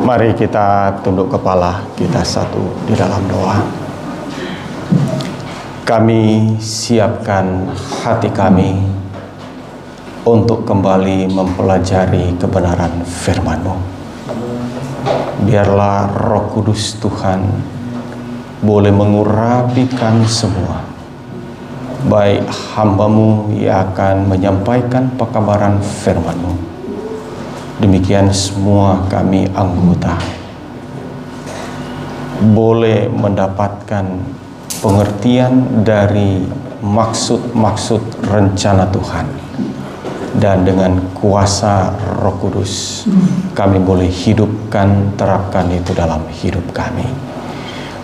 Mari kita tunduk kepala kita satu di dalam doa. Kami siapkan hati kami untuk kembali mempelajari kebenaran firman-Mu. Biarlah Roh Kudus Tuhan boleh mengurapikan semua, baik hamba-Mu yang akan menyampaikan pekabaran firman-Mu. Demikian semua kami anggota boleh mendapatkan pengertian dari maksud-maksud rencana Tuhan, dan dengan kuasa Roh Kudus kami boleh hidupkan, terapkan itu dalam hidup kami.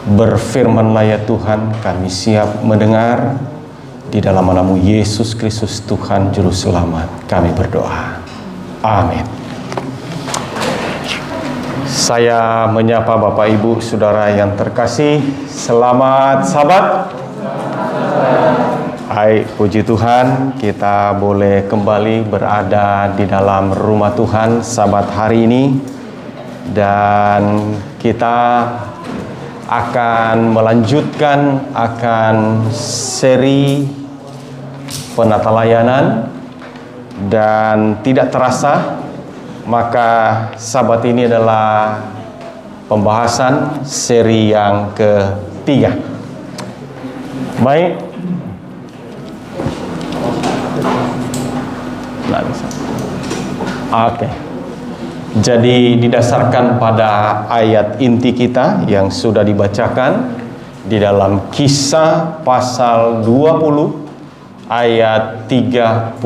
Berfirmanlah ya Tuhan, kami siap mendengar. Di dalam nama-Mu Yesus Kristus Tuhan Juru Selamat kami berdoa. Amin. Saya menyapa Bapak Ibu Saudara yang terkasih. Selamat Sabat. Hai, puji Tuhan, kita boleh kembali berada di dalam rumah Tuhan Sabat hari ini, dan kita akan melanjutkan seri penata layanan. Dan tidak terasa, maka Sabat ini adalah pembahasan seri yang ketiga. Baik. Oke. Jadi didasarkan pada ayat inti kita yang sudah dibacakan di dalam Kisah pasal 20 ayat 35.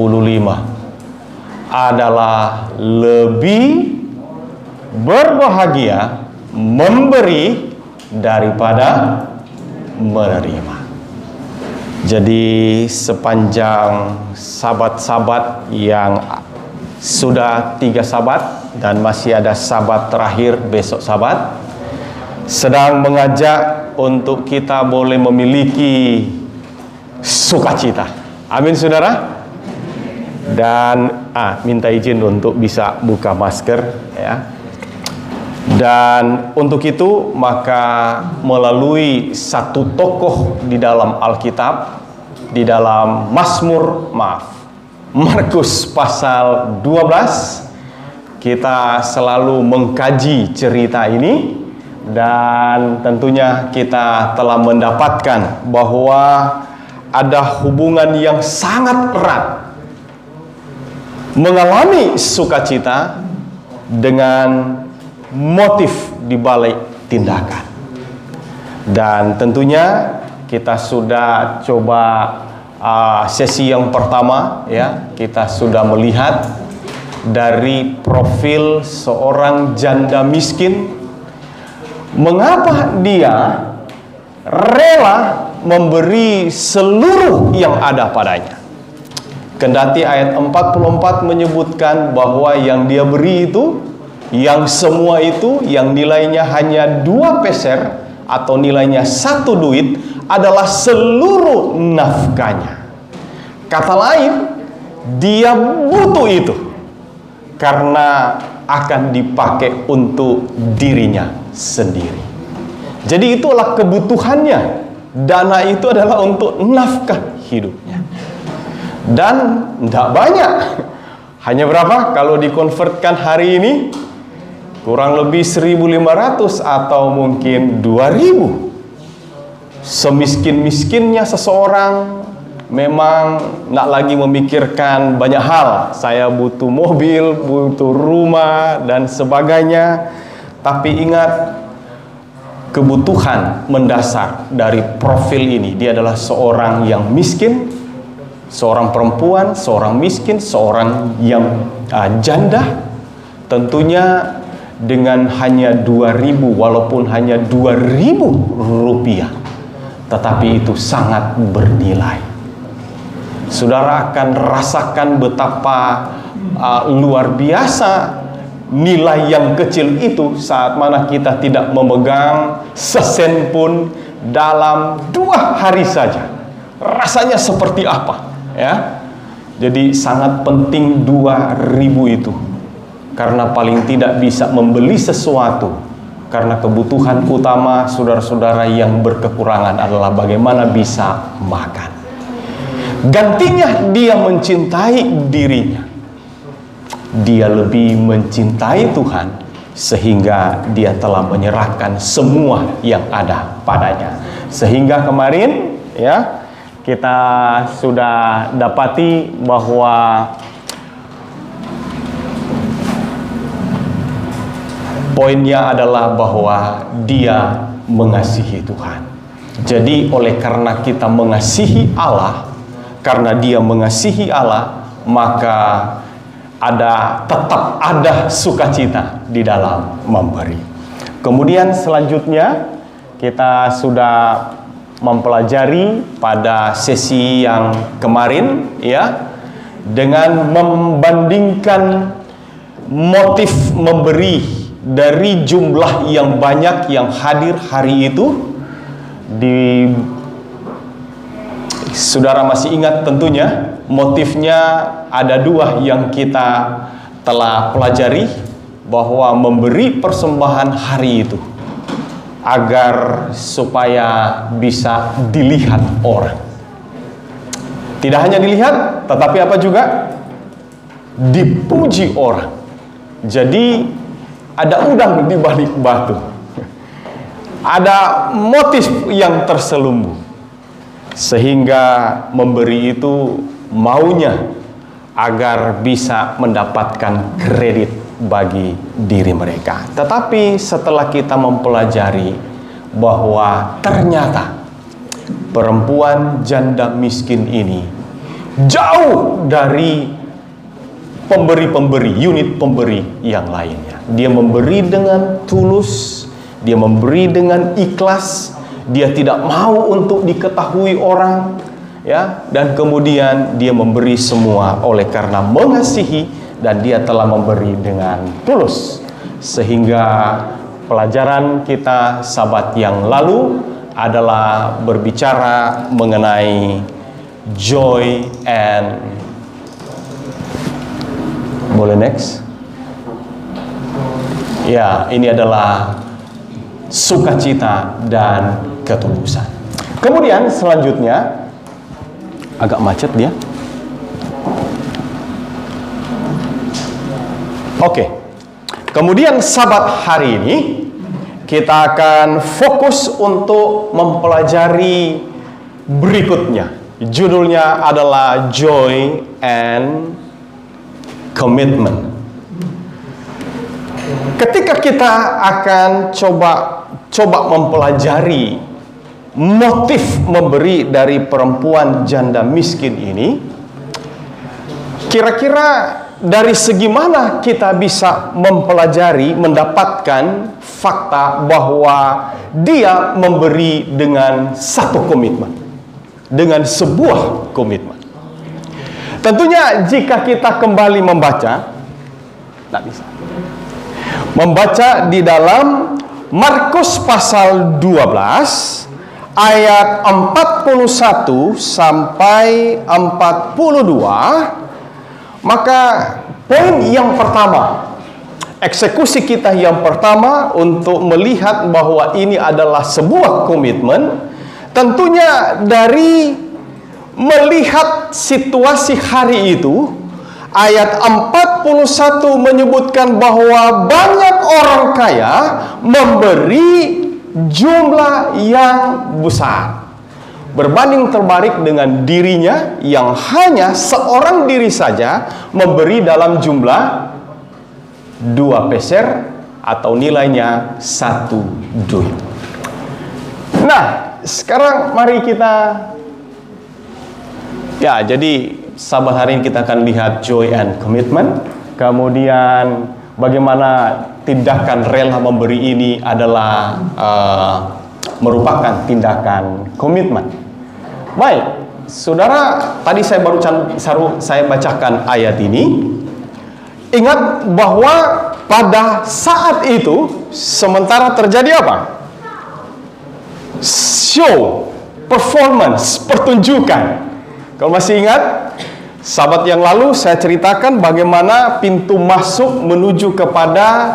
Adalah lebih berbahagia memberi daripada menerima. Jadi sepanjang sabat-sabat yang sudah 3 sabat dan masih ada sabat terakhir besok Sabat, sedang mengajak untuk kita boleh memiliki sukacita. Amin saudara. Dan minta izin untuk bisa buka masker ya. Dan untuk itu maka melalui satu tokoh di dalam Alkitab, di dalam Markus pasal 12, kita selalu mengkaji cerita ini, dan tentunya kita telah mendapatkan bahwa ada hubungan yang sangat erat mengalami sukacita dengan motif di balik tindakan. Dan tentunya kita sudah coba sesi yang pertama ya, kita sudah melihat dari profil seorang janda miskin, mengapa dia rela memberi seluruh yang ada padanya. Kendati ayat 44 menyebutkan bahwa yang dia beri itu, yang semua itu, yang nilainya hanya 2 peser atau nilainya 1 duit, adalah seluruh nafkahnya. Kata lain, dia butuh itu karena akan dipakai untuk dirinya sendiri. Jadi itulah kebutuhannya. Dana itu adalah untuk nafkah hidupnya. Dan tidak banyak. Hanya berapa? Kalau dikonvertkan hari ini, kurang lebih 1.500 atau mungkin 2.000. Semiskin-miskinnya seseorang memang tidak lagi memikirkan banyak hal. Saya butuh mobil, butuh rumah, dan sebagainya. Tapi ingat, kebutuhan mendasar dari profil ini, dia adalah seorang yang miskin, seorang perempuan, seorang miskin, seorang yang janda, tentunya dengan hanya 2.000, walaupun hanya 2.000 rupiah, tetapi itu sangat bernilai. Saudara akan rasakan betapa luar biasa nilai yang kecil itu saat mana kita tidak memegang sesen pun dalam 2 hari saja. Rasanya seperti apa? Ya, jadi sangat penting 2.000 itu. karena paling tidak bisa membeli sesuatu. Karena kebutuhan utama saudara-saudara yang berkekurangan adalah bagaimana bisa makan. Gantinya dia mencintai dirinya. Dia lebih mencintai Tuhan sehingga dia telah menyerahkan semua yang ada padanya. Sehingga kemarin ya kita sudah dapati bahwa poinnya adalah bahwa dia mengasihi Tuhan. Jadi oleh karena kita mengasihi Allah, karena dia mengasihi Allah, maka tetap ada sukacita di dalam memberi. Kemudian selanjutnya kita sudah mempelajari pada sesi yang kemarin ya, dengan membandingkan motif memberi dari jumlah yang banyak yang hadir hari itu. Saudara masih ingat tentunya motifnya ada dua yang kita telah pelajari, bahwa memberi persembahan hari itu agar supaya bisa dilihat orang. Tidak hanya dilihat, tetapi apa juga? Dipuji orang. Jadi ada udang di balik batu. Ada motif yang terselubung, sehingga memberi itu maunya agar bisa mendapatkan kredit bagi diri mereka. Tetapi setelah kita mempelajari bahwa ternyata perempuan janda miskin ini jauh dari pemberi-pemberi, unit pemberi yang lainnya. Dia memberi dengan tulus, dia memberi dengan ikhlas, dia tidak mau untuk diketahui orang, ya, dan kemudian dia memberi semua oleh karena mengasihi, dan dia telah memberi dengan tulus. Sehingga pelajaran kita Sabat yang lalu adalah berbicara mengenai joy and, boleh next? Ya, ini adalah sukacita dan ketulusan. Kemudian selanjutnya, agak macet dia. Oke. Kemudian Sabat hari ini kita akan fokus untuk mempelajari berikutnya. Judulnya adalah Joy and Commitment. Ketika kita akan coba mempelajari motif memberi dari perempuan janda miskin ini, kira-kira dari segi mana kita bisa mempelajari, mendapatkan fakta bahwa dia memberi dengan satu komitmen, dengan sebuah komitmen. Tentunya jika kita kembali membaca, tidak bisa. Membaca di dalam Markus pasal 12 ayat 41 sampai 42, maka poin yang pertama, eksekusi kita yang pertama untuk melihat bahwa ini adalah sebuah komitmen, tentunya dari melihat situasi hari itu. Ayat 41 menyebutkan bahwa banyak orang kaya memberi jumlah yang besar, berbanding terbalik dengan dirinya yang hanya seorang diri saja memberi dalam jumlah 2 peser atau nilainya 1 duit. Nah, sekarang mari kita, ya, jadi Sabat hari ini kita akan lihat joy and commitment. Kemudian bagaimana tindakan rela memberi ini adalah merupakan tindakan komitmen. Baik, saudara, tadi saya bacakan ayat ini. Ingat bahwa pada saat itu sementara terjadi apa? Show, performance, pertunjukan. Kalau masih ingat, Sahabat yang lalu saya ceritakan bagaimana pintu masuk menuju kepada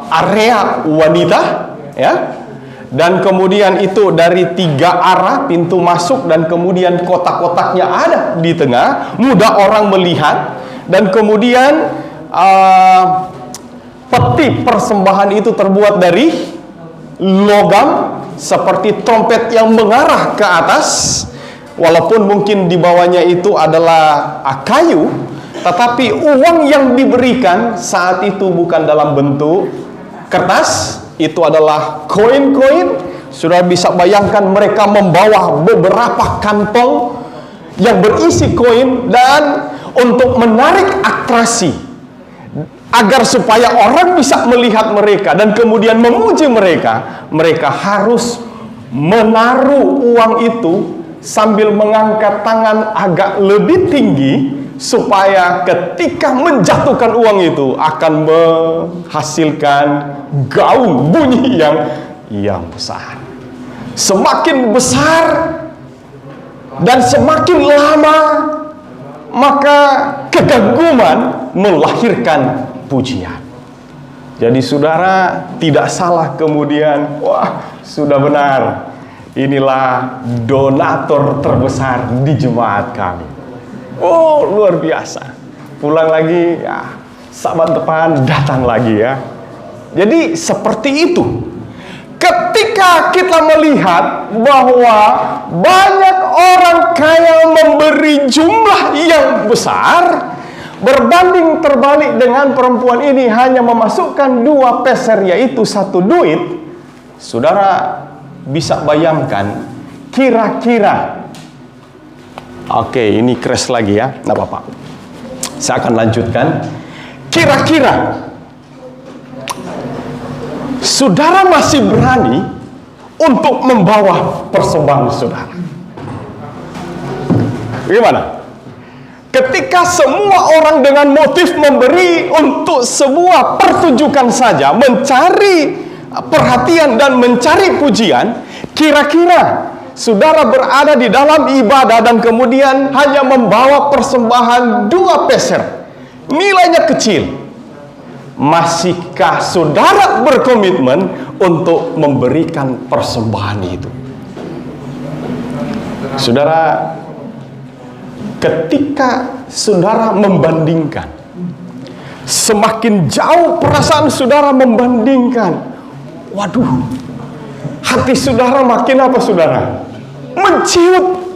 area wanita, ya. Dan kemudian itu dari 3 arah pintu masuk, dan kemudian kotak-kotaknya ada di tengah, mudah orang melihat. Dan kemudian peti persembahan itu terbuat dari logam seperti trompet yang mengarah ke atas. Walaupun mungkin di bawahnya itu adalah kayu, tetapi uang yang diberikan saat itu bukan dalam bentuk kertas, itu adalah koin-koin. Sudah bisa bayangkan mereka membawa beberapa kantong yang berisi koin, dan untuk menarik atraksi agar supaya orang bisa melihat mereka dan kemudian memuji mereka, mereka harus menaruh uang itu sambil mengangkat tangan agak lebih tinggi, supaya ketika menjatuhkan uang itu akan menghasilkan gaung bunyi yang besar. Semakin besar dan semakin lama, maka kekaguman melahirkan pujian. Jadi saudara tidak salah kemudian, wah sudah benar, inilah donatur terbesar di jemaat kami. Oh luar biasa. Pulang lagi, ya sahabat depan datang lagi ya. Jadi seperti itu. Ketika kita melihat bahwa banyak orang kaya memberi jumlah yang besar, berbanding terbalik dengan perempuan ini hanya memasukkan 2 peser, yaitu 1 duit. Saudara bisa bayangkan kira-kira, oke ini crash lagi ya, nggak apa-apa, saya akan lanjutkan. Kira-kira saudara masih berani untuk membawa persembahan saudara? Gimana? Ketika semua orang dengan motif memberi untuk sebuah pertunjukan saja, mencari perhatian dan mencari pujian, kira-kira saudara berada di dalam ibadah dan kemudian hanya membawa persembahan 2 peser, nilainya kecil, masihkah saudara berkomitmen untuk memberikan persembahan itu? Saudara, ketika saudara membandingkan, semakin jauh perasaan saudara membandingkan, waduh, hati saudara makin apa saudara? Menciut,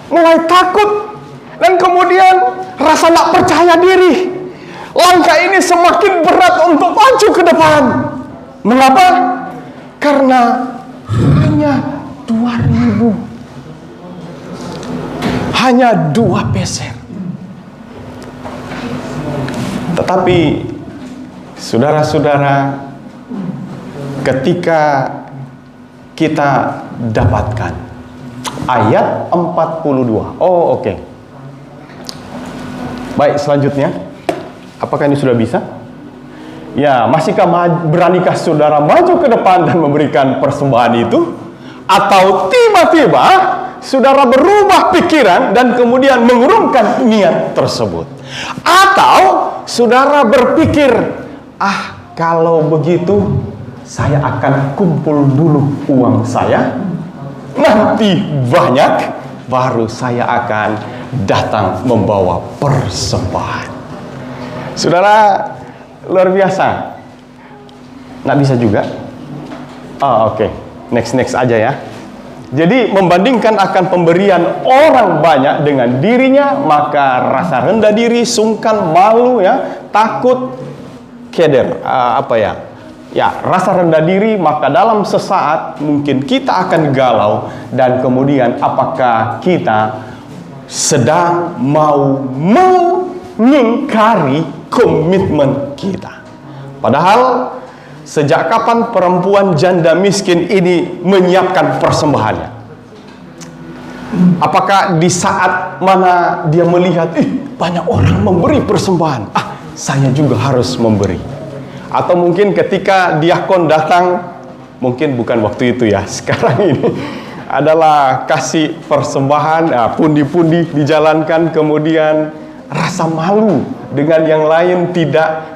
mulai takut, dan kemudian rasa tak percaya diri. Langkah ini semakin berat untuk maju ke depan. Mengapa? Karena hanya 2.000, hanya 2 peser. Tetapi saudara-saudara, ketika kita dapatkan ayat 42. Oh oke. Baik, selanjutnya, apakah ini sudah bisa? Ya, masihkah beranikah saudara maju ke depan dan memberikan persembahan itu? Atau tiba-tiba saudara berubah pikiran dan kemudian mengurungkan niat tersebut? Atau saudara berpikir, kalau begitu saya akan kumpul dulu uang saya, nanti banyak, baru saya akan datang membawa persembahan. Saudara, luar biasa. Nggak bisa juga? Oke. Next aja ya. Jadi membandingkan akan pemberian orang banyak dengan dirinya, maka rasa rendah diri, sungkan, malu ya, takut, keder, rasa rendah diri, maka dalam sesaat mungkin kita akan galau, dan kemudian apakah kita sedang mau mengingkari komitmen kita? Padahal sejak kapan perempuan janda miskin ini menyiapkan persembahannya? Apakah di saat mana dia melihat, banyak orang memberi persembahan, saya juga harus memberi? Atau mungkin ketika diakon datang, mungkin bukan waktu itu ya, sekarang ini, adalah kasih persembahan, pundi-pundi dijalankan, kemudian rasa malu dengan yang lain,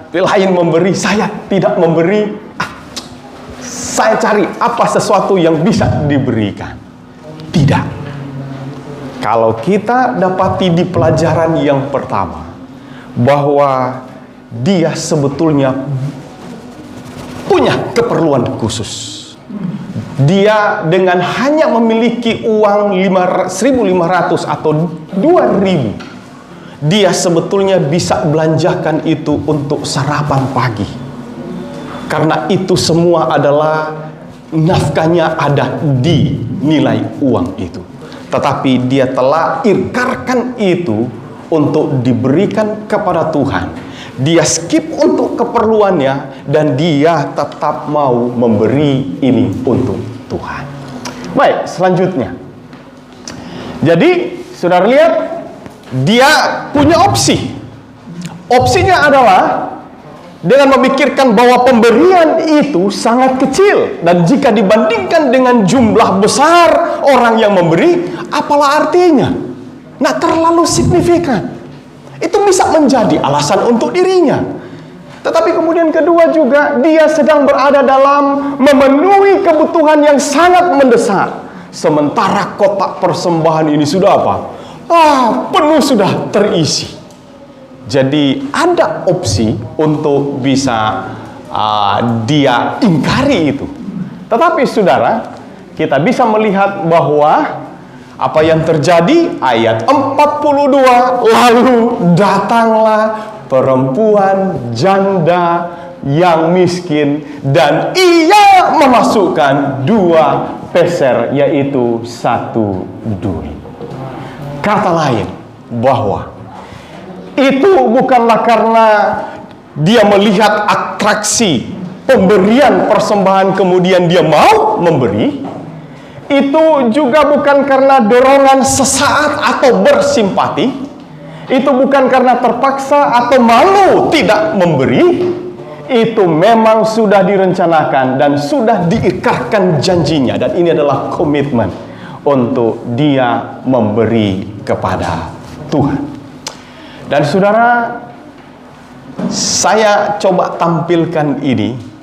lain memberi, saya tidak memberi. Saya cari apa sesuatu yang bisa diberikan. Tidak. Kalau kita dapati di pelajaran yang pertama bahwa dia sebetulnya punya keperluan khusus. Dia dengan hanya memiliki uang 1.500 atau 2.000, dia sebetulnya bisa belanjakan itu untuk sarapan pagi. Karena itu semua adalah nafkahnya ada di nilai uang itu. Tetapi dia telah ikrarkan itu untuk diberikan kepada Tuhan. Dia skip untuk keperluannya dan dia tetap mau memberi ini untuk Tuhan. Baik, selanjutnya. Jadi, saudara lihat, dia punya opsi. Opsinya adalah dengan memikirkan bahwa pemberian itu sangat kecil, dan jika dibandingkan dengan jumlah besar orang yang memberi, apalah artinya? Nah, terlalu signifikan. Itu bisa menjadi alasan untuk dirinya. Tetapi kemudian kedua juga, dia sedang berada dalam memenuhi kebutuhan yang sangat mendesak. Sementara kotak persembahan ini sudah apa? Penuh, sudah terisi. Jadi ada opsi untuk bisa dia ingkari itu. Tetapi saudara, kita bisa melihat bahwa apa yang terjadi, ayat 42, lalu datanglah perempuan janda yang miskin dan ia memasukkan 2 peser, yaitu 1 duri. Kata lain, bahwa itu bukanlah karena dia melihat atraksi pemberian persembahan kemudian dia mau memberi. Itu juga bukan karena dorongan sesaat atau bersimpati. Itu bukan karena terpaksa atau malu tidak memberi. Itu memang sudah direncanakan dan sudah diikrarkan janjinya. Dan ini adalah komitmen untuk dia memberi kepada Tuhan. Dan saudara, saya coba tampilkan ini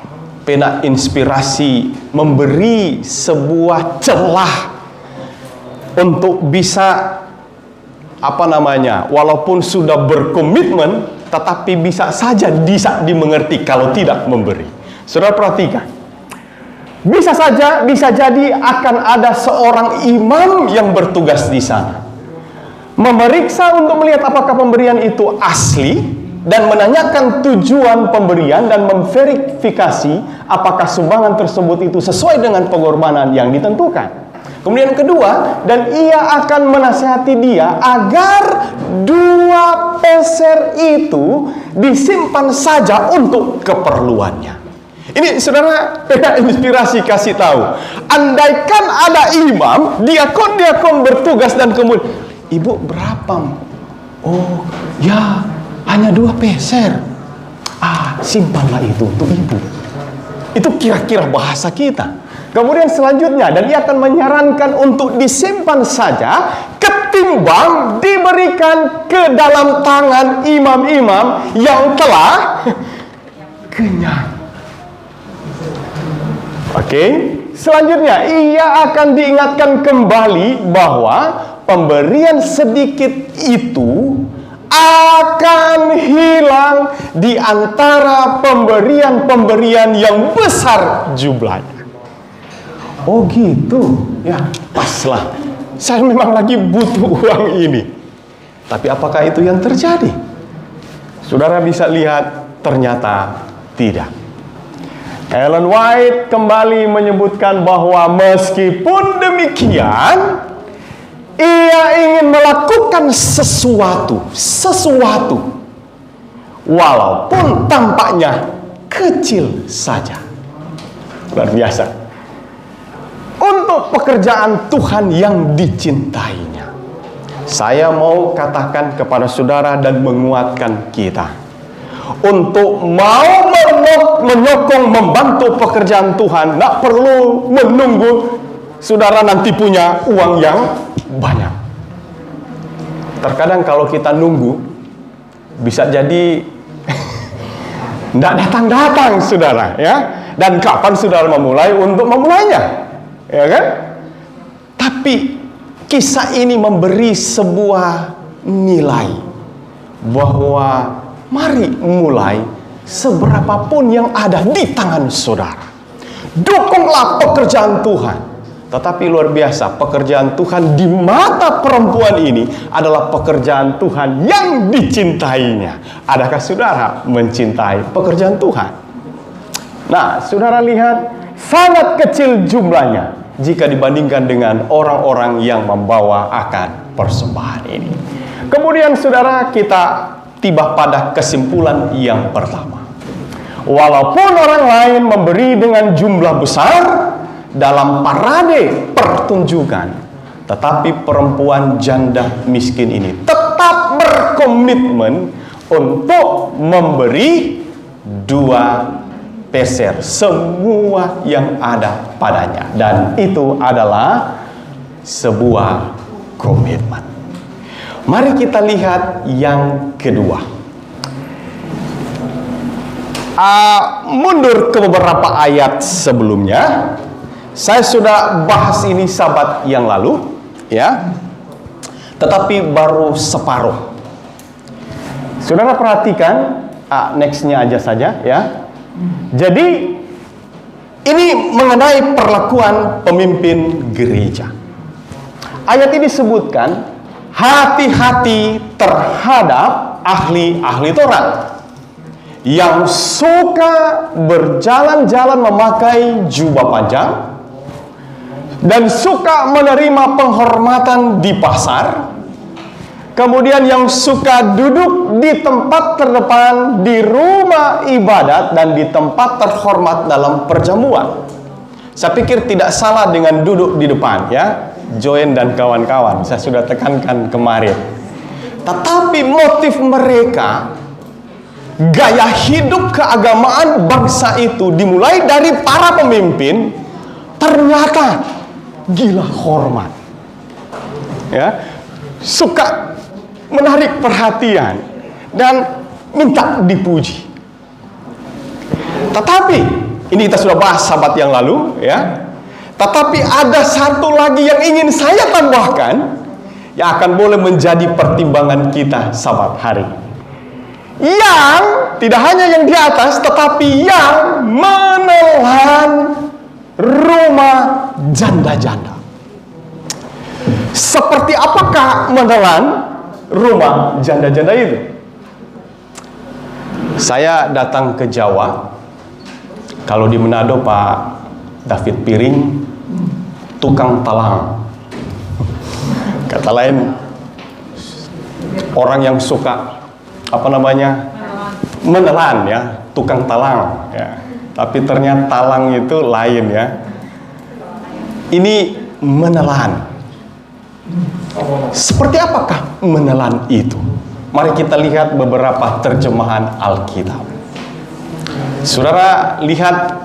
pena inspirasi, memberi sebuah celah untuk bisa walaupun sudah berkomitmen, tetapi bisa saja dimengerti kalau tidak memberi. Saudara perhatikan, bisa jadi akan ada seorang imam yang bertugas di sana, memeriksa untuk melihat apakah pemberian itu asli, dan menanyakan tujuan pemberian dan memverifikasi apakah sumbangan tersebut itu sesuai dengan pengorbanan yang ditentukan. Kemudian kedua, dan ia akan menasihati dia agar 2 peser itu disimpan saja untuk keperluannya. Ini saudara, pena inspirasi kasih tahu. Andaikan ada imam, diakon bertugas dan kemudian, ibu berapa? Oh ya, hanya 2 peser. Simpanlah itu untuk ibu. Itu kira-kira bahasa kita. Kemudian selanjutnya, dan ia akan menyarankan untuk disimpan saja ketimbang diberikan ke dalam tangan imam-imam yang telah kenyang. Oke. Selanjutnya, ia akan diingatkan kembali bahwa pemberian sedikit itu akan hilang di antara pemberian-pemberian yang besar jumlahnya. Oh gitu, ya paslah. Saya memang lagi butuh uang ini. Tapi apakah itu yang terjadi? Saudara bisa lihat, ternyata tidak. Ellen White kembali menyebutkan bahwa meskipun demikian, ia ingin melakukan sesuatu walaupun tampaknya kecil saja. Luar biasa. Untuk pekerjaan Tuhan yang dicintainya. Saya mau katakan kepada saudara dan menguatkan kita, untuk mau menyokong, membantu pekerjaan Tuhan, tidak perlu menunggu saudara nanti punya uang yang banyak. Terkadang kalau kita nunggu, bisa jadi tidak datang-datang saudara, ya. Dan kapan saudara memulai untuk memulainya, ya kan? Tapi kisah ini memberi sebuah nilai bahwa mari mulai seberapapun yang ada di tangan saudara. Dukunglah pekerjaan Tuhan. Tetapi luar biasa, pekerjaan Tuhan di mata perempuan ini adalah pekerjaan Tuhan yang dicintainya. Adakah saudara mencintai pekerjaan Tuhan? Nah, saudara lihat, sangat kecil jumlahnya jika dibandingkan dengan orang-orang yang membawa akan persembahan ini. Kemudian saudara, kita tiba pada kesimpulan yang pertama. Walaupun orang lain memberi dengan jumlah besar dalam parade pertunjukan, tetapi perempuan janda miskin ini tetap berkomitmen untuk memberi 2 peser semua yang ada padanya, dan itu adalah sebuah komitmen. Mari kita lihat yang kedua. Mundur ke beberapa ayat sebelumnya. Saya sudah bahas ini Sabat yang lalu, ya. Tetapi baru separuh. Saudara perhatikan, nextnya aja saja, ya. Jadi ini mengenai perlakuan pemimpin gereja. Ayat ini disebutkan, hati-hati terhadap ahli-ahli Taurat yang suka berjalan-jalan memakai jubah panjang dan suka menerima penghormatan di pasar, kemudian yang suka duduk di tempat terdepan di rumah ibadat dan di tempat terhormat dalam perjamuan. Saya pikir tidak salah dengan duduk di depan, ya, Joen dan kawan-kawan, saya sudah tekankan kemarin. Tetapi motif mereka, gaya hidup keagamaan bangsa itu dimulai dari para pemimpin, ternyata gila hormat, ya, suka menarik perhatian dan minta dipuji. Tetapi ini kita sudah bahas Sabat yang lalu, ya. Tetapi ada satu lagi yang ingin saya tambahkan, yang akan boleh menjadi pertimbangan kita Sabat hari ini. Yang tidak hanya yang di atas, tetapi yang menelan rumah janda-janda. Seperti apakah menelan rumah janda-janda itu? Saya datang ke Jawa. Kalau di Manado, Pak David Piring, tukang talang. Kata lain, orang yang suka menelan, ya, tukang talang, ya. Tapi ternyata talang itu lain, ya. Ini menelan. Seperti apakah menelan itu? Mari kita lihat beberapa terjemahan Alkitab. Saudara lihat,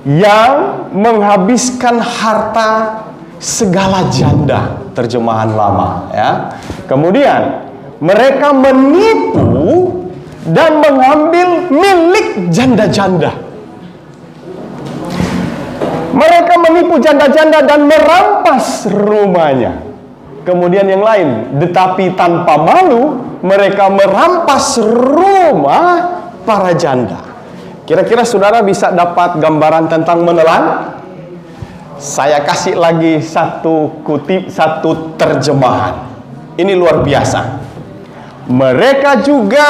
yang menghabiskan harta segala janda, terjemahan lama, ya. Kemudian mereka menipu dan mengambil milik janda-janda. Mereka menipu janda-janda dan merampas rumahnya. Kemudian yang lain, tetapi tanpa malu mereka merampas rumah para janda. Kira-kira saudara bisa dapat gambaran tentang menelan? Saya kasih lagi satu terjemahan. Ini luar biasa. Mereka juga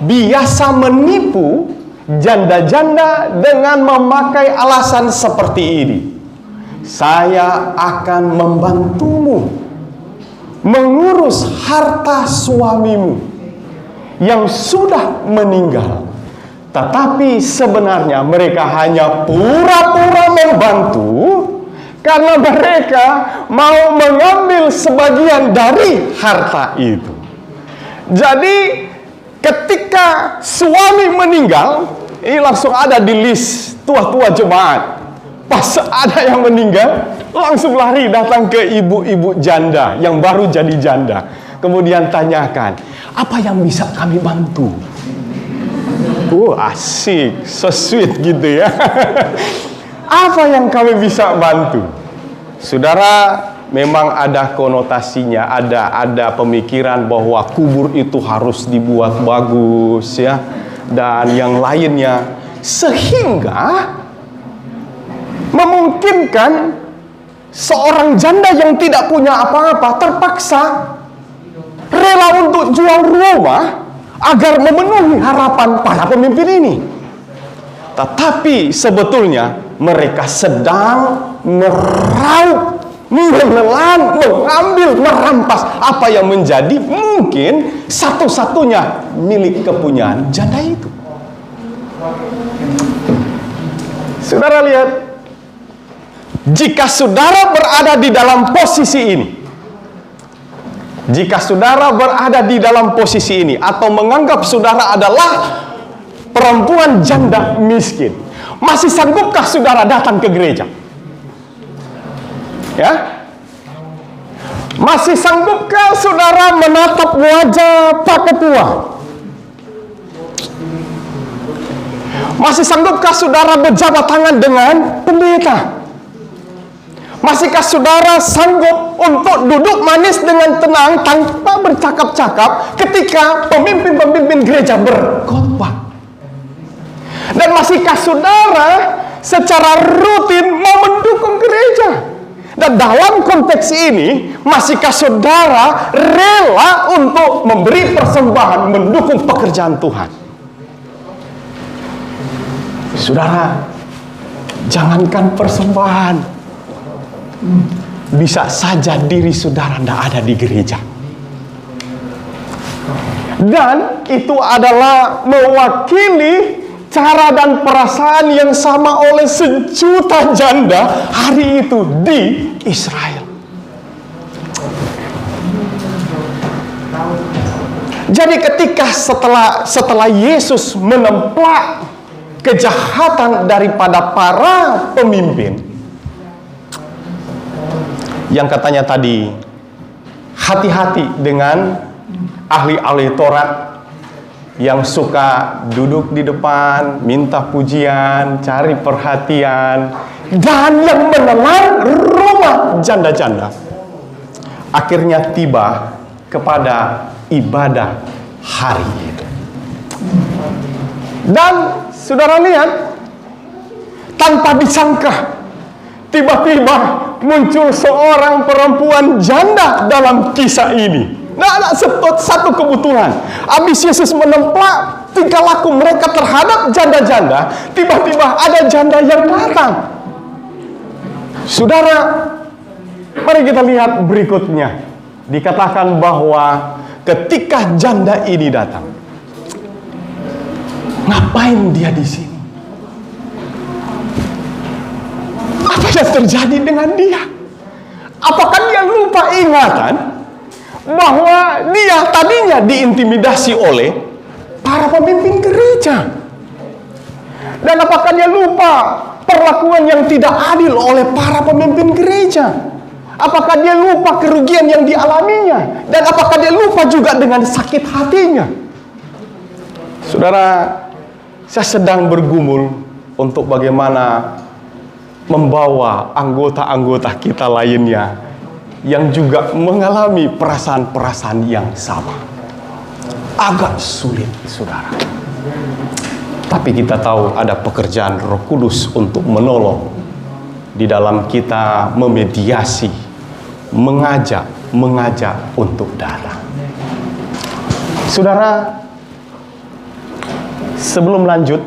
biasa menipu janda-janda dengan memakai alasan seperti ini. Saya akan membantumu mengurus harta suamimu yang sudah meninggal. Tetapi sebenarnya mereka hanya pura-pura membantu karena mereka mau mengambil sebagian dari harta itu. Jadi ketika suami meninggal, ini langsung ada di list tua-tua jemaat. Pas ada yang meninggal, langsung lari datang ke ibu-ibu janda yang baru jadi janda. Kemudian tanyakan, apa yang bisa kami bantu? Asik, so sweet gitu ya. Apa yang kami bisa bantu? Saudara, memang ada konotasinya, ada pemikiran bahwa kubur itu harus dibuat bagus ya, dan yang lainnya, sehingga memungkinkan seorang janda yang tidak punya apa-apa terpaksa rela untuk jual rumah agar memenuhi harapan para pemimpin ini. Tetapi sebetulnya mereka sedang meraup, menelan, mengambil, merampas apa yang menjadi mungkin satu-satunya milik kepunyaan janda itu. Saudara lihat, jika saudara berada di dalam posisi ini, jika saudara berada di dalam posisi ini, atau menganggap saudara adalah perempuan janda miskin, masih sanggupkah saudara datang ke gereja? Ya? Masih sanggupkah saudara menatap wajah Pak Ketua? Masih sanggupkah saudara berjabat tangan dengan pendeta? Masihkah saudara sanggup untuk duduk manis dengan tenang tanpa bercakap-cakap ketika pemimpin-pemimpin gereja berkhotbah? Dan masihkah saudara secara rutin mau mendukung gereja? Dan dalam konteks ini, masihkah saudara rela untuk memberi persembahan mendukung pekerjaan Tuhan? Saudara, jangankan persembahan, bisa saja diri saudara tidak ada di gereja. Dan itu adalah mewakili cara dan perasaan yang sama oleh sejuta janda hari itu di Israel. Jadi ketika setelah Yesus menemplak kejahatan daripada para pemimpin yang katanya tadi hati-hati dengan ahli-ahli Taurat yang suka duduk di depan, minta pujian, cari perhatian, dan yang menelan rumah janda-janda, akhirnya tiba kepada ibadah hari itu. Dan saudara lihat, tanpa disangka, tiba-tiba muncul seorang perempuan janda dalam kisah ini. Nah, ada satu kebetulan. Habis Yesus menemplak tingkah laku mereka terhadap janda-janda, tiba-tiba ada janda yang datang. Saudara, mari kita lihat berikutnya. Dikatakan bahwa ketika janda ini datang, ngapain dia di sini? Apa yang terjadi dengan dia? Apakah dia lupa ingatan bahwa dia tadinya diintimidasi oleh para pemimpin gereja? Dan apakah dia lupa perlakuan yang tidak adil oleh para pemimpin gereja? Apakah dia lupa kerugian yang dialaminya? Dan apakah dia lupa juga dengan sakit hatinya? Saudara, saya sedang bergumul untuk bagaimana membawa anggota-anggota kita lainnya yang juga mengalami perasaan-perasaan yang sama. Agak sulit, saudara. Tapi kita tahu ada pekerjaan Roh Kudus untuk menolong di dalam kita memediasi, mengajak untuk datang. Saudara, sebelum lanjut,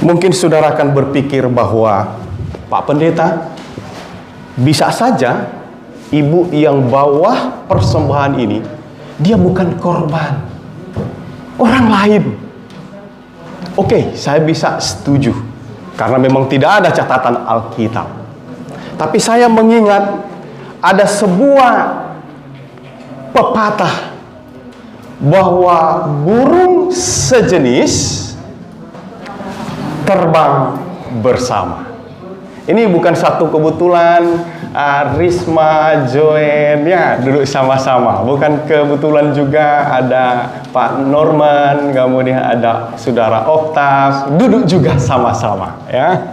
mungkin saudara akan berpikir bahwa Pak Pendeta, bisa saja ibu yang bawa persembahan ini, dia bukan korban, orang lain. Oke, saya bisa setuju, karena memang tidak ada catatan Alkitab. Tapi saya mengingat ada sebuah pepatah bahwa burung sejenis terbang bersama. Ini bukan satu kebetulan Risma join ya duduk sama-sama. Bukan kebetulan juga ada Pak Norman, kemudian ada Saudara Oktav duduk juga sama-sama ya.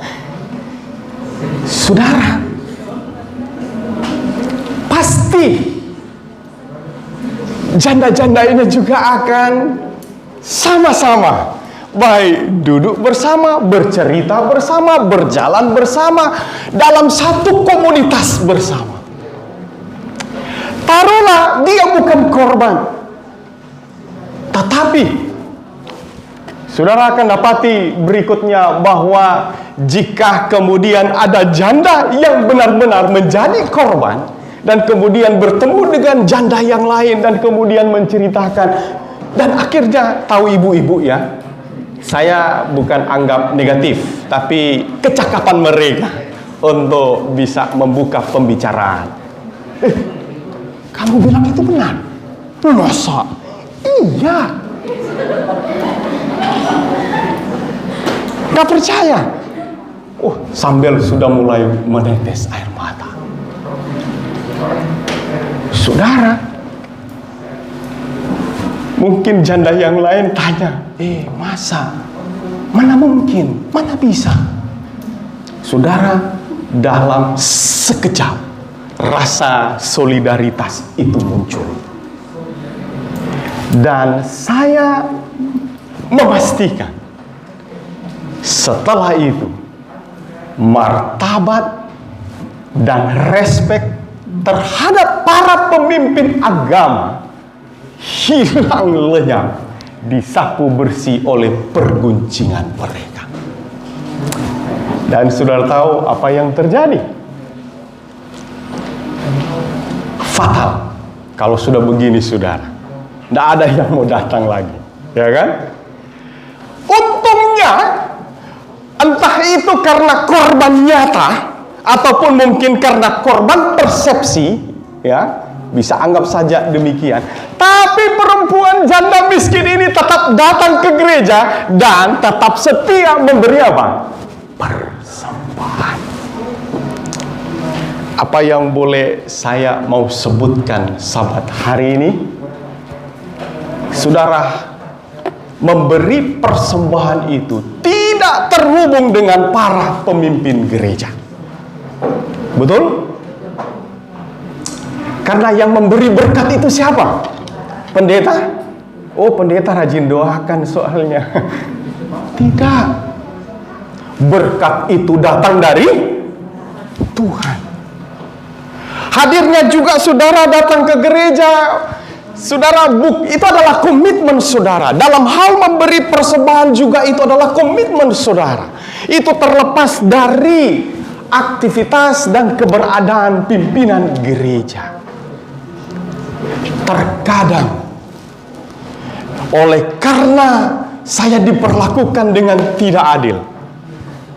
Saudara, pasti janda-janda ini juga akan sama-sama, baik duduk bersama, bercerita bersama, berjalan bersama dalam satu komunitas bersama. Taruhlah dia bukan korban, tetapi saudara akan dapati berikutnya bahwa jika kemudian ada janda yang benar-benar menjadi korban dan kemudian bertemu dengan janda yang lain dan kemudian menceritakan, dan akhirnya tahu ibu-ibu ya, saya bukan anggap negatif, tapi kecakapan mereka untuk bisa membuka pembicaraan. Kamu bilang itu benar? Masa? Iya. Gak percaya? Sambil sudah mulai menetes air mata. Saudara, mungkin janda yang lain tanya, masa? Mana mungkin? Mana bisa? Saudara, dalam sekejap rasa solidaritas itu muncul. Dan saya memastikan setelah itu martabat dan respek terhadap para pemimpin agama hilang lenyap, disapu bersih oleh perguncingan mereka. Dan saudara tahu apa yang terjadi? Fatal. Kalau sudah begini saudara, tidak ada yang mau datang lagi, ya kan? Untungnya, entah itu karena korban nyata ataupun mungkin karena korban persepsi, ya, bisa anggap saja demikian. Tapi perempuan janda miskin ini tetap datang ke gereja dan tetap setia memberi apa? Persembahan. Apa yang boleh saya mau sebutkan sahabat hari ini? Saudara, memberi persembahan itu tidak terhubung dengan para pemimpin gereja. Betul? Karena yang memberi berkat itu siapa? Pendeta? Pendeta rajin doakan soalnya. Tidak. Berkat itu datang dari Tuhan. Hadirnya juga saudara datang ke gereja, saudara, itu adalah komitmen saudara. Dalam hal memberi persembahan juga itu adalah komitmen saudara. Itu terlepas dari aktivitas dan keberadaan pimpinan gereja. Terkadang oleh karena saya diperlakukan dengan tidak adil,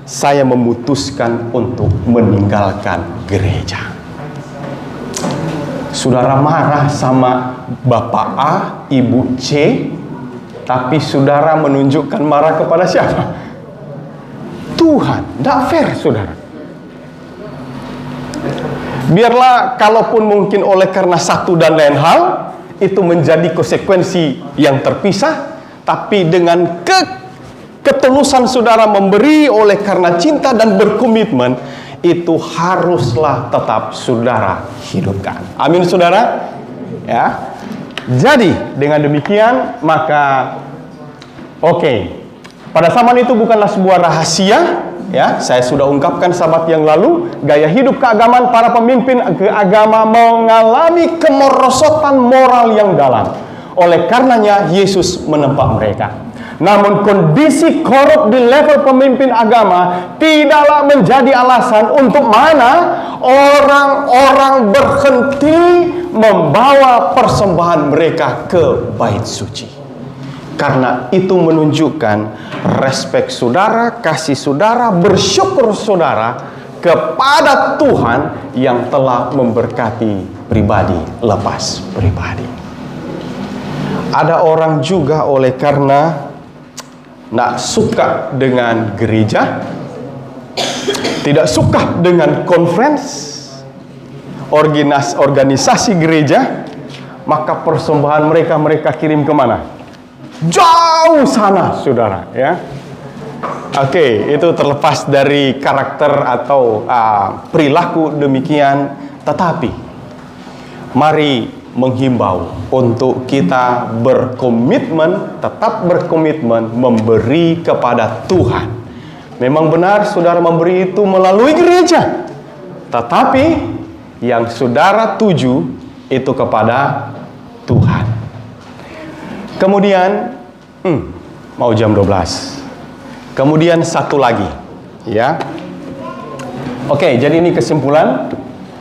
saya memutuskan untuk meninggalkan gereja. Saudara marah sama Bapak A, Ibu C, tapi saudara menunjukkan marah kepada siapa? Tuhan. Tidak fair saudara. Biarlah kalaupun mungkin oleh karena satu dan lain hal itu menjadi konsekuensi yang terpisah, tapi dengan ketulusan saudara memberi oleh karena cinta dan berkomitmen, itu haruslah tetap saudara hidupkan. Amin saudara. Ya. Jadi dengan demikian maka pada zaman itu bukanlah sebuah rahasia. Ya, saya sudah ungkapkan sahabat yang lalu, gaya hidup keagamaan para pemimpin agama mengalami kemerosotan moral yang dalam. Oleh karenanya Yesus menempa mereka. Namun kondisi korup di level pemimpin agama tidaklah menjadi alasan untuk mana orang-orang berhenti membawa persembahan mereka ke bait suci. Karena itu menunjukkan respek saudara, kasih saudara, bersyukur saudara kepada Tuhan yang telah memberkati pribadi lepas pribadi. Ada orang juga oleh karena tidak suka dengan gereja, tidak suka dengan conference, organisasi gereja, maka persembahan mereka kirim kemana? Jauh sana, saudara, ya. Oke, itu terlepas dari karakter atau perilaku demikian, tetapi mari menghimbau untuk kita berkomitmen, tetap berkomitmen memberi kepada Tuhan. Memang benar saudara memberi itu melalui gereja, tetapi yang saudara tuju itu kepada Tuhan. Kemudian mau jam 12. Kemudian satu lagi, ya. Oke, jadi ini kesimpulan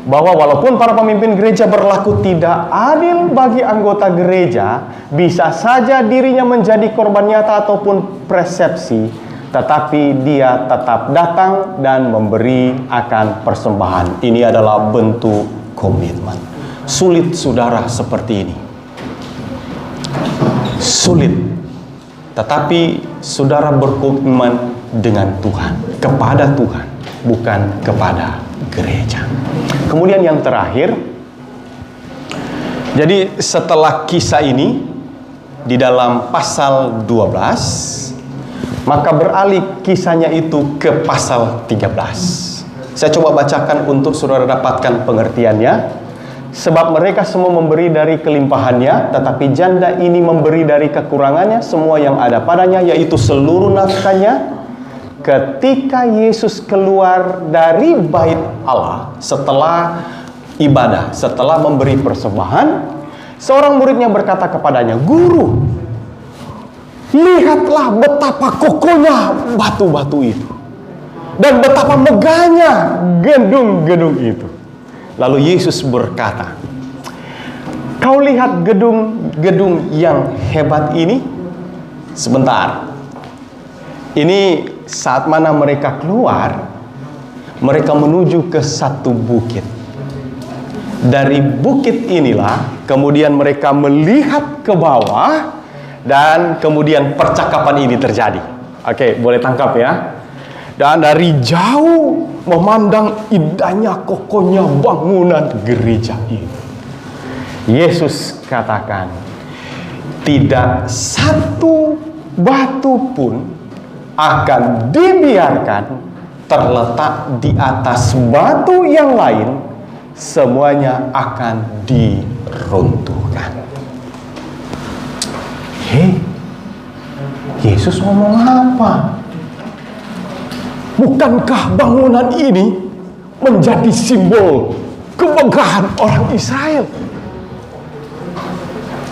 bahwa walaupun para pemimpin gereja berlaku tidak adil bagi anggota gereja, bisa saja dirinya menjadi korban nyata ataupun persepsi, tetapi dia tetap datang dan memberi akan persembahan. Ini adalah bentuk komitmen. Sulit saudara seperti ini. Sulit. Tetapi saudara berkomitmen dengan Tuhan, kepada Tuhan, bukan kepada gereja. Kemudian yang terakhir, jadi setelah kisah ini di dalam pasal 12, maka beralih kisahnya itu ke pasal 13. Saya coba bacakan untuk saudara dapatkan pengertiannya. Sebab mereka semua memberi dari kelimpahannya, tetapi janda ini memberi dari kekurangannya semua yang ada padanya, yaitu seluruh nafkahnya. Ketika Yesus keluar dari bait Allah setelah ibadah, setelah memberi persembahan, seorang muridnya berkata kepadanya, "Guru, lihatlah betapa kokohnya batu-batu itu, dan betapa megahnya gedung-gedung itu." Lalu Yesus berkata, "Kau lihat gedung-gedung yang hebat ini? Sebentar. Ini saat mana mereka keluar, mereka menuju ke satu bukit. Dari bukit inilah kemudian mereka melihat ke bawah dan kemudian percakapan ini terjadi." Oke, boleh tangkap ya. Dan dari jauh memandang indahnya kokohnya bangunan gereja ini, Yesus katakan, "Tidak satu batu pun akan dibiarkan terletak di atas batu yang lain, semuanya akan diruntuhkan." Hei, Yesus ngomong apa? Bukankah bangunan ini menjadi simbol kemegahan orang Israel?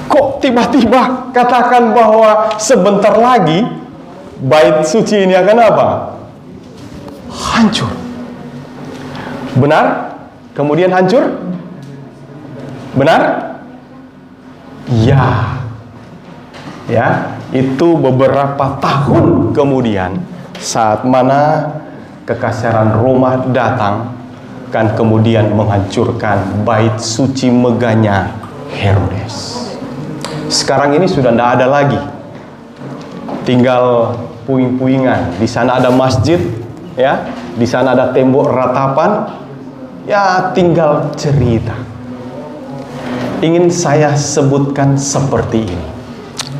Kok tiba-tiba katakan bahwa sebentar lagi bait suci ini akan apa? Hancur. Benar? Kemudian hancur? Benar? Ya. Ya, itu beberapa tahun kemudian, saat mana kekaisaran Roma datang kan kemudian menghancurkan bait suci megahnya Herodes. Sekarang ini sudah tidak ada lagi, tinggal puing-puingan. Di sana ada masjid, ya, di sana ada tembok ratapan, ya tinggal cerita. Ingin saya sebutkan seperti ini.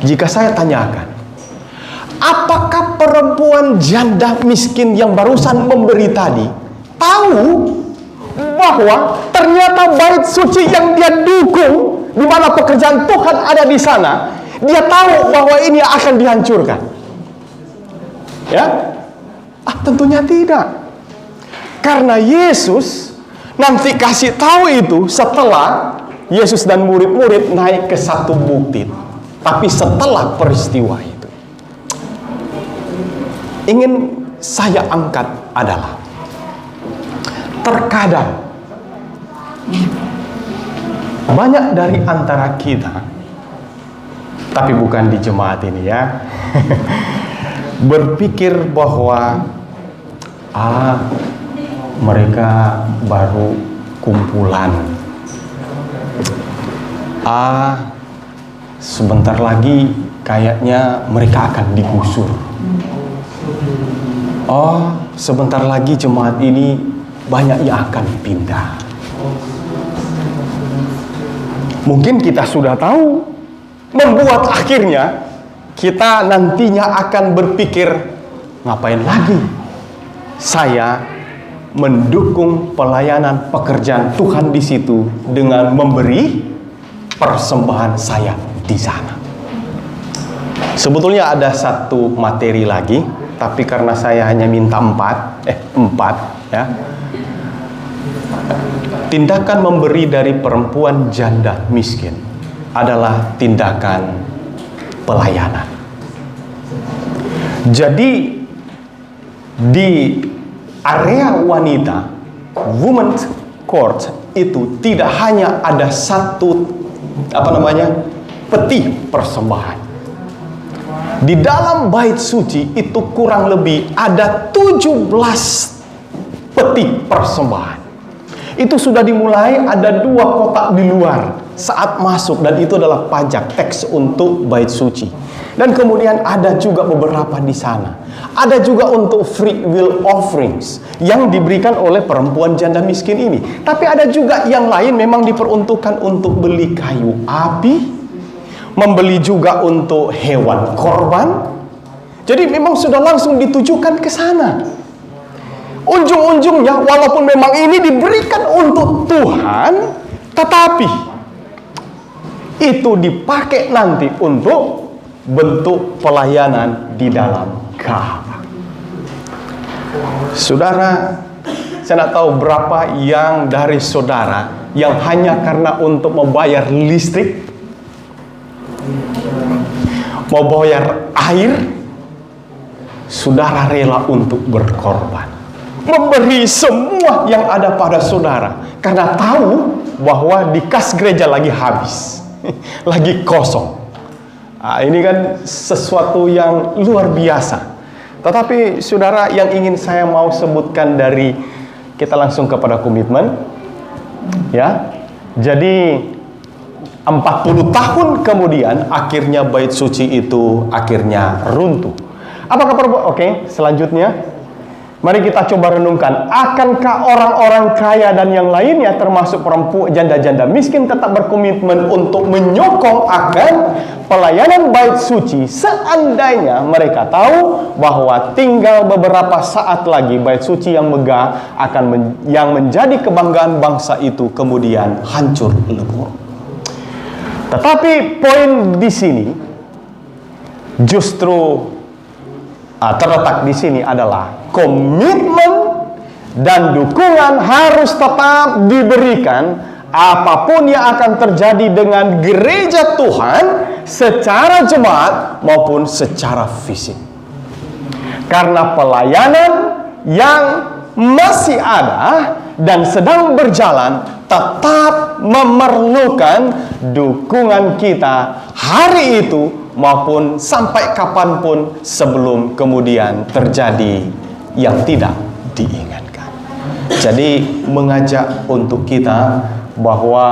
Jika saya tanyakan, apakah perempuan janda miskin yang barusan memberi tadi tahu bahwa ternyata bait suci yang dia dukung, di mana pekerjaan Tuhan ada di sana, dia tahu bahwa ini akan dihancurkan? Ya? Tentunya tidak. Karena Yesus nanti kasih tahu itu setelah Yesus dan murid-murid naik ke satu bukit. Tapi setelah peristiwa itu, ingin saya angkat adalah, terkadang banyak dari antara kita, tapi bukan di jemaat ini ya, berpikir bahwa mereka baru kumpulan, sebentar lagi kayaknya mereka akan digusur. Oh, sebentar lagi jemaat ini banyak yang akan pindah. Mungkin kita sudah tahu, membuat akhirnya kita nantinya akan berpikir, ngapain lagi saya mendukung pelayanan pekerjaan Tuhan di situ dengan memberi persembahan saya di sana. Sebetulnya ada satu materi lagi, tapi karena saya hanya minta empat ya. Tindakan memberi dari perempuan janda miskin adalah tindakan pelayanan. Jadi di area wanita, women's court itu tidak hanya ada satu peti persembahan. Di dalam bait suci itu kurang lebih ada 17 peti persembahan. Itu sudah dimulai, ada 2 kotak di luar saat masuk, dan itu adalah pajak teks untuk bait suci. Dan kemudian ada juga beberapa di sana. Ada juga untuk free will offerings yang diberikan oleh perempuan janda miskin ini. Tapi ada juga yang lain memang diperuntukkan untuk beli kayu api, membeli juga untuk hewan korban. Jadi memang sudah langsung ditujukan ke sana. Ujung-ujungnya walaupun memang ini diberikan untuk Tuhan, tetapi itu dipakai nanti untuk bentuk pelayanan di dalam Ka'bah. Saudara, saya tidak tahu berapa yang dari saudara yang hanya karena untuk membayar listrik, mau bayar air, saudara rela untuk berkorban, memberi semua yang ada pada saudara, karena tahu bahwa di kas gereja lagi habis, lagi kosong. Ini kan sesuatu yang luar biasa. Tetapi saudara, yang ingin saya mau sebutkan dari kita langsung kepada komitmen, ya. Jadi 40 tahun kemudian akhirnya bait suci itu akhirnya runtuh. Apakah Oke, selanjutnya mari kita coba renungkan, akankah orang-orang kaya dan yang lainnya termasuk perempuan janda-janda miskin tetap berkomitmen untuk menyokong akan pelayanan bait suci seandainya mereka tahu bahwa tinggal beberapa saat lagi bait suci yang megah yang menjadi kebanggaan bangsa itu kemudian hancur lebur. Tetapi poin di sini justru terletak di sini adalah komitmen dan dukungan harus tetap diberikan apapun yang akan terjadi dengan gereja Tuhan secara jemaat maupun secara fisik. Karena pelayanan yang masih ada dan sedang berjalan tetap memerlukan dukungan kita hari itu maupun sampai kapanpun sebelum kemudian terjadi yang tidak diinginkan. Jadi mengajak untuk kita bahwa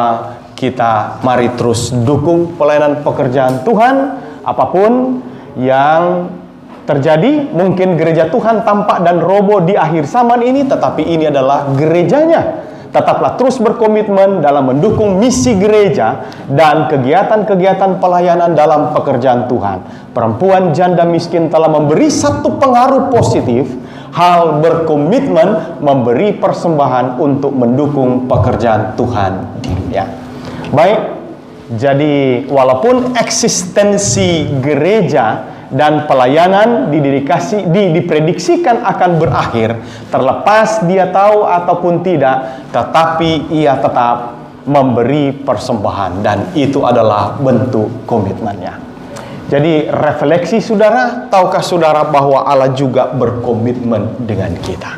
kita mari terus dukung pelayanan pekerjaan Tuhan apapun yang terjadi. Mungkin gereja Tuhan tampak dan roboh di akhir zaman ini, tetapi ini adalah gerejanya. Tetaplah terus berkomitmen dalam mendukung misi gereja dan kegiatan-kegiatan pelayanan dalam pekerjaan Tuhan. Perempuan janda miskin telah memberi satu pengaruh positif, hal berkomitmen memberi persembahan untuk mendukung pekerjaan Tuhan di dunia. Baik, jadi walaupun eksistensi gereja dan pelayanan diprediksikan akan berakhir, terlepas dia tahu ataupun tidak, tetapi ia tetap memberi persembahan, dan itu adalah bentuk komitmennya. Jadi refleksi saudara, tahukah saudara bahwa Allah juga berkomitmen dengan kita?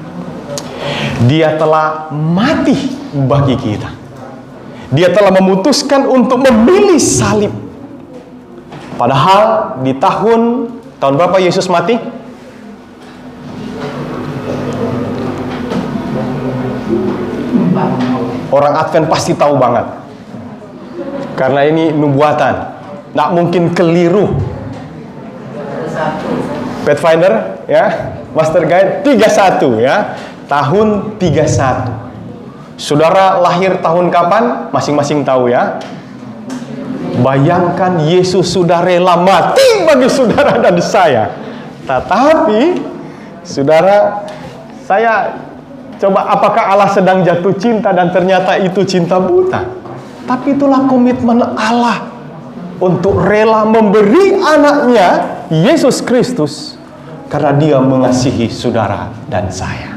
Dia telah mati bagi kita. Dia telah memutuskan untuk memilih salib. Padahal di tahun berapa Yesus mati? Orang Advent pasti tahu banget. Karena ini nubuatan. Nggak mungkin keliru. Pathfinder, ya. Master Guide 31 ya. Tahun 31. Saudara lahir tahun kapan? Masing-masing tahu ya. Bayangkan Yesus sudah rela mati bagi saudara dan saya. Tetapi saudara, saya coba, apakah Allah sedang jatuh cinta dan ternyata itu cinta buta? Tapi itulah komitmen Allah untuk rela memberi anaknya Yesus Kristus karena dia mengasihi saudara dan saya.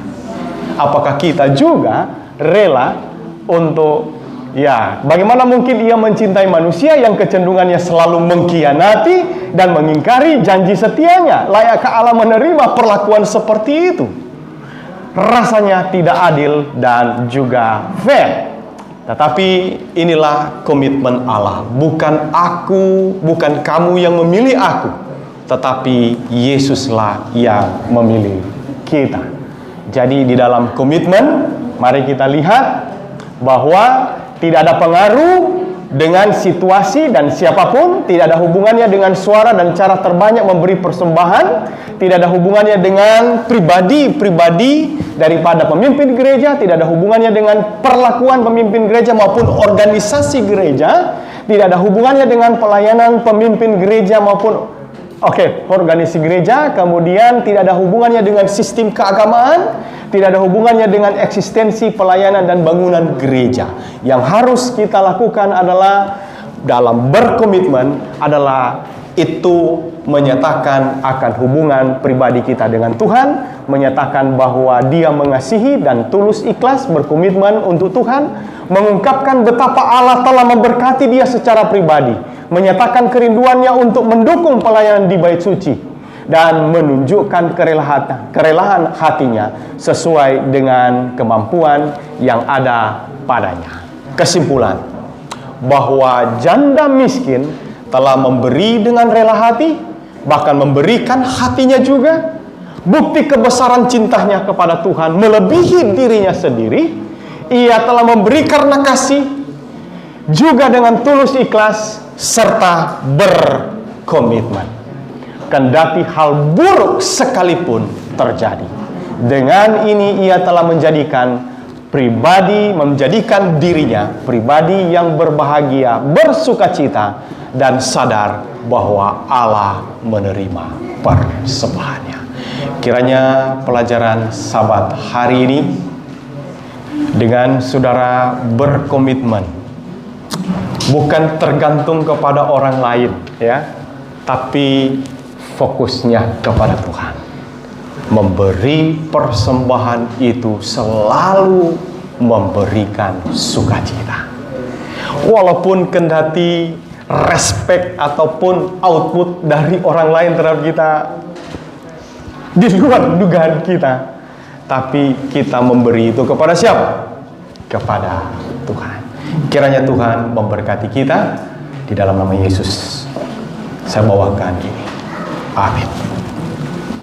Apakah kita juga rela untuk, ya, bagaimana mungkin ia mencintai manusia yang kecenderungannya selalu mengkhianati dan mengingkari janji setianya? Layakkah Allah menerima perlakuan seperti itu? Rasanya tidak adil dan juga fair. Tetapi inilah komitmen Allah. Bukan aku, bukan kamu yang memilih aku, tetapi Yesuslah yang memilih kita. Jadi di dalam komitmen, mari kita lihat bahwa tidak ada pengaruh dengan situasi dan siapapun, tidak ada hubungannya dengan suara dan cara terbanyak memberi persembahan, tidak ada hubungannya dengan pribadi daripada pemimpin gereja, tidak ada hubungannya dengan perlakuan pemimpin gereja maupun organisasi gereja, tidak ada hubungannya dengan pelayanan pemimpin gereja maupun organisasi gereja, kemudian tidak ada hubungannya dengan sistem keagamaan, tidak ada hubungannya dengan eksistensi pelayanan dan bangunan gereja. Yang harus kita lakukan adalah dalam berkomitmen adalah itu menyatakan akan hubungan pribadi kita dengan Tuhan, menyatakan bahwa Dia mengasihi dan tulus ikhlas berkomitmen untuk Tuhan, mengungkapkan betapa Allah telah memberkati dia secara pribadi, menyatakan kerinduannya untuk mendukung pelayanan di bait suci, dan menunjukkan kerelaan hatinya sesuai dengan kemampuan yang ada padanya. Kesimpulan, bahwa janda miskin telah memberi dengan rela hati, bahkan memberikan hatinya juga. Bukti kebesaran cintanya kepada Tuhan melebihi dirinya sendiri. Ia telah memberi karena kasih, juga dengan tulus ikhlas, serta berkomitmen. Kendati hal buruk sekalipun terjadi, dengan ini ia telah menjadikan dirinya pribadi yang berbahagia, bersukacita, dan sadar bahwa Allah menerima persembahannya. Kiranya pelajaran Sabat hari ini, dengan saudara berkomitmen, bukan tergantung kepada orang lain, ya, tapi fokusnya kepada Tuhan. Memberi persembahan itu selalu memberikan sukacita. Walaupun kendati respect ataupun output dari orang lain terhadap kita di luar dugaan kita, tapi kita memberi itu kepada siapa? Kepada Tuhan. Kiranya Tuhan memberkati kita di dalam nama Yesus. Saya bawakan ini. Amin.